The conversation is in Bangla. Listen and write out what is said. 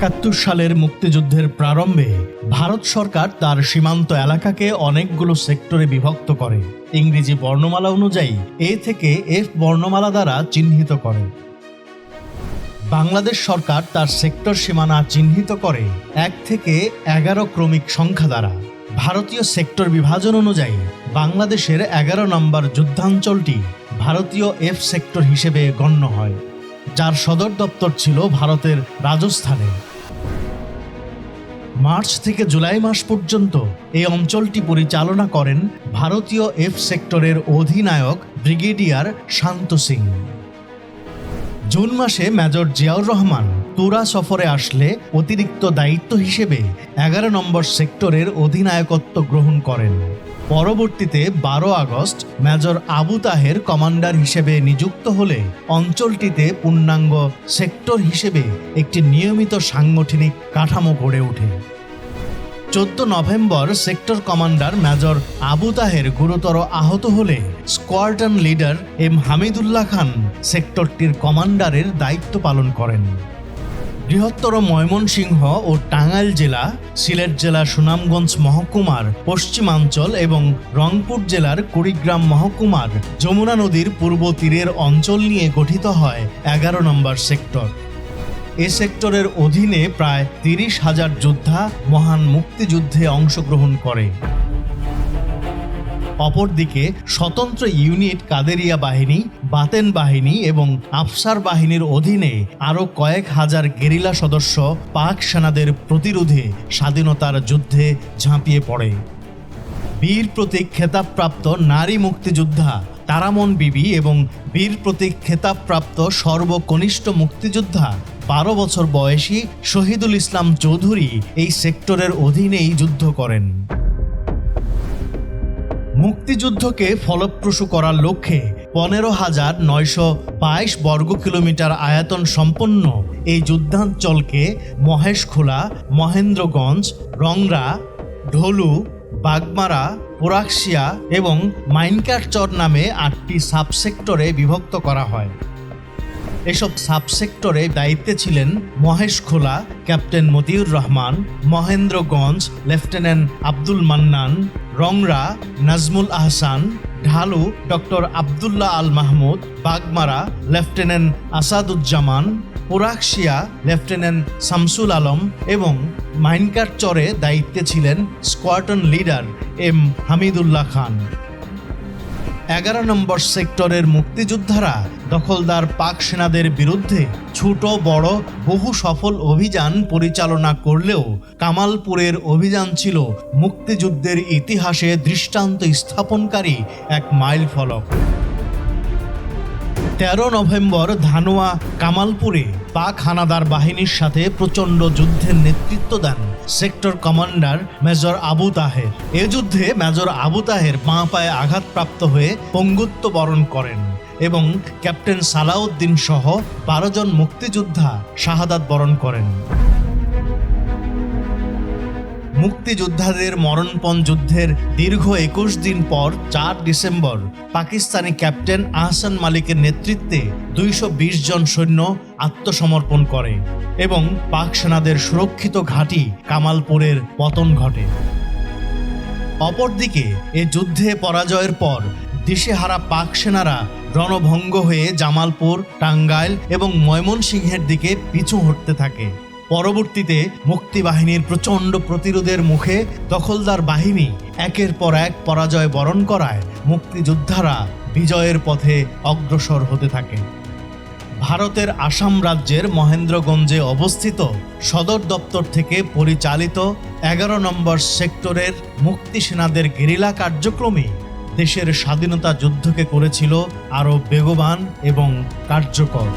৭১ সালের মুক্তিযুদ্ধের প্রারম্ভে ভারত সরকার তার সীমান্ত এলাকাকে অনেকগুলো সেক্টরে বিভক্ত করে। ইংরেজি বর্ণমালা অনুযায়ী এ থেকে এফ বর্ণমালা দ্বারা চিহ্নিত করে। বাংলাদেশ সরকার তার সেক্টর সীমানা চিহ্নিত করে ১ থেকে ১১ ক্রমিক সংখ্যা দ্বারা। ভারতীয় সেক্টর বিভাজন অনুযায়ী বাংলাদেশের ১১ নম্বর যুদ্ধাঞ্চলটি ভারতীয় এফ সেক্টর হিসেবে গণ্য হয়, যার সদর দপ্তর ছিল ভারতের রাজস্থানে। মার্চ থেকে জুলাই মাস পর্যন্ত এই অঞ্চলটি পরিচালনা করেন ভারতীয় এফ সেক্টরের অধিনায়ক ব্রিগেডিয়ার শান্ত সিং। জুন মাসে মেজর জিয়াউর রহমান তুরা সফরে আসলে অতিরিক্ত দায়িত্ব হিসেবে ১১ নম্বর সেক্টরের অধিনায়কত্ব গ্রহণ করেন। পরবর্তীতে ১২ August major Abu Taher commander হিসেবে নিযুক্ত হলে অঞ্চলটিতে পূর্ণাঙ্গ সেক্টর হিসেবে একটি নিয়মিত সাংগঠনিক কাঠামো গড়ে ওঠে। ১৪ November sector commander major Abu Taher গুরুতর আহত হলে স্কোয়াড্রন লিডার এম হামিদুল্লাহ খান সেক্টরটির কমান্ডারের দায়িত্ব পালন করেন। বৃহত্তর ময়মনসিংহ ও টাঙ্গাইল জেলা, সিলেট জেলা সুনামগঞ্জ মহকুমার পশ্চিমাঞ্চল এবং রংপুর জেলার কুড়িগ্রাম মহকুমার যমুনা নদীর পূর্ব তীরের অঞ্চল নিয়ে গঠিত হয় ১১ নম্বর সেক্টর। এ সেক্টরের অধীনে প্রায় ৩০,০০০ যোদ্ধা মহান মুক্তিযুদ্ধে অংশগ্রহণ করে। অপরদিকে স্বতন্ত্র ইউনিট কাদেরিয়া বাহিনী, বাতেন বাহিনী এবং আফসার বাহিনীর অধীনে আরও কয়েক হাজার গেরিলা সদস্য পাক সেনাদের প্রতিরোধে স্বাধীনতার যুদ্ধে ঝাঁপিয়ে পড়ে। বীর প্রতীক খেতাবপ্রাপ্ত নারী মুক্তিযোদ্ধা তারামন বিবি এবং বীর প্রতীক খেতাবপ্রাপ্ত সর্বকনিষ্ঠ মুক্তিযোদ্ধা ১২ বছর বয়সী শহীদুল ইসলাম চৌধুরী এই সেক্টরের অধীনেই যুদ্ধ করেন। মুক্তিযুদ্ধকে ফলপ্রসূ করার লক্ষ্যে ১৫,৯২২ বর্গ কিলোমিটার আয়তন সম্পন্ন এই যুদ্ধাঞ্চলকে মহেশখোলা, মহেন্দ্রগঞ্জ, রংরা, ঢোলু, বাগমারা, পোরাকশিয়া এবং মাইনকাটচর নামে ৮টি সাবসেক্টরে বিভক্ত করা হয়। এসব সাবসেক্টরে দায়িত্বে ছিলেন মহেশখোলা ক্যাপ্টেন মতিউর রহমান, মহেন্দ্রগঞ্জ লেফটেন্যান্ট আব্দুল মান্নান, রংরা নাজমুল আহসান, ঢালু doctor Abdullah Al Mahmud, Bagmara lieutenant Asaduzzaman, পোরাকশিয়া lieutenant Shamsul Alam এবং মাইনকাটচরে দায়িত্বে ছিলেন স্কোয়াড্রন লিডার এম হামিদুল্লাহ খান। ১১ নম্বর সেক্টরের মুক্তিযোদ্ধারা দখলদার পাক সেনাদের বিরুদ্ধে ছোট বড় বহু সফল অভিযান পরিচালনা করলেও কামালপুরের অভিযান ছিল মুক্তিযুদ্ধের ইতিহাসে দৃষ্টান্ত স্থাপনকারী এক মাইলফলক। ১৩ নভেম্বর ধানোয়া কামালপুরে পাক হানাদার বাহিনীর সাথে প্রচণ্ড যুদ্ধের নেতৃত্ব দেন sector commander major Abu Taher. এ যুদ্ধে মেজর আবু তাহের বাঁ পায়ে আঘাতপ্রাপ্ত হয়ে পঙ্গুত্ব বরণ করেন এবং ক্যাপ্টেন সালাউদ্দিন সহ ১২ জন মুক্তিযোদ্ধা শাহাদাত বরণ করেন। মুক্তিযোদ্ধাদের মরণপণ যুদ্ধের দীর্ঘ ২১ দিন পর ৪ ডিসেম্বর পাকিস্তানি ক্যাপ্টেন আহসান মালিকের নেতৃত্বে ২২০ জন সৈন্য আত্মসমর্পণ করে এবং পাক সেনাদের সুরক্ষিত ঘাঁটি কামালপুরের পতন ঘটে। অপরদিকে এ যুদ্ধে পরাজয়ের পর দিশেহারা পাক সেনারা রণভঙ্গ হয়ে জামালপুর, টাঙ্গাইল এবং ময়মনসিংহের দিকে পিছু হটতে থাকে। পরবর্তীতে মুক্তিবাহিনীর প্রচণ্ড প্রতিরোধের মুখে দখলদার বাহিনী একের পর এক পরাজয় বরণ করায় মুক্তিযোদ্ধারা বিজয়ের পথে অগ্রসর হতে থাকে। ভারতের আসাম রাজ্যের মহেন্দ্রগঞ্জে অবস্থিত সদর দপ্তর থেকে পরিচালিত ১১ নম্বর সেক্টরের মুক্তি সেনাদের গেরিলা কার্যক্রমে দেশের স্বাধীনতা যুদ্ধকে করেছিল আরও বেগবান এবং কার্যকর।